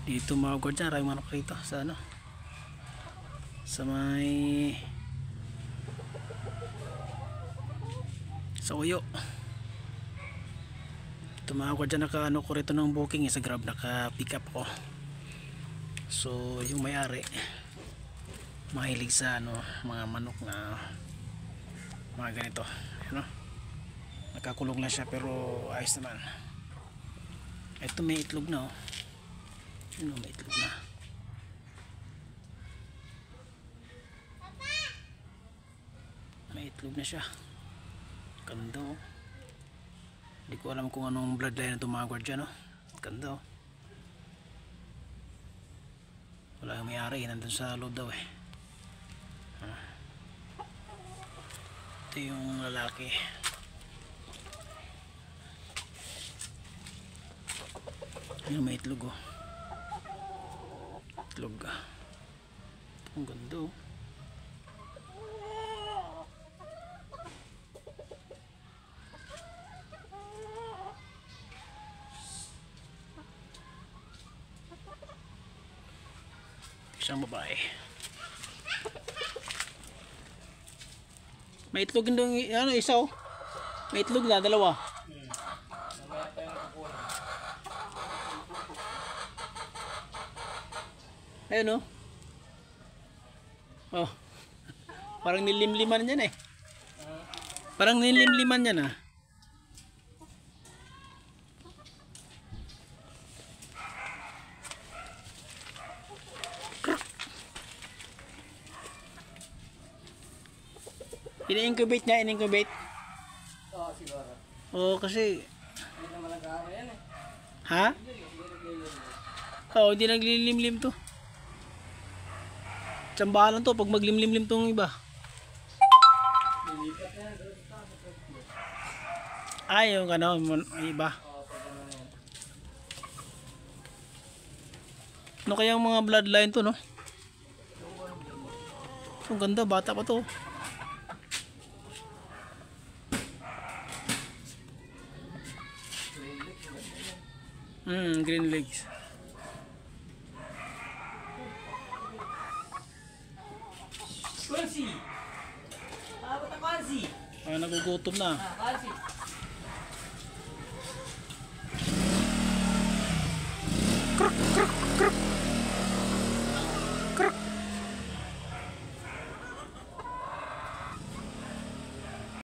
Dito mga gwardiyan, maraming manok rito sa ano, sa may sa Uyo. Ito mga gwardiyan, naka ano ko rito ng booking sa Grab, naka pick up ko. So yung may-ari mahilig sa ano, mga manok na mga ganito, ano, nakakulong lang siya pero ayos naman. Ito may itlog na, oh. Ano, may itlog na. May itlog na siya. Ganda, oh. Hindi ko alam kung anong bloodline na itong mga gwardiyan, oh. Ganda, oh. Wala yung may-ari, nandun sa loob daw, eh. Ito yung lalaki. Ayun, may itlog, oh. Itlog, ah. Ang ganda, oh. Isang babae. May itlog din, ano, isa, oh. May itlog na, dalawa. Ayun, oh. Oh. Parang nilimliman yan, eh. Parang nilimliman yan, ah. Ini-incubate niya, in-incubate. Oo, siguro. Oo, kasi Hindi naman nag-aaral yan, eh. ha? Oo, hindi naglilimlim to. Tsambahan to pag maglimlimlim tong iba. Lilipat na yan. Ay, yung ano, iba. Oo, pag ano yan. Ano kaya yung mga bloodline to, no? Ang ganda, bata pa to. Green legs. Kansi! Abot ang kansi! Nagugutom na. Kansi! Kruk, kruk, kruk.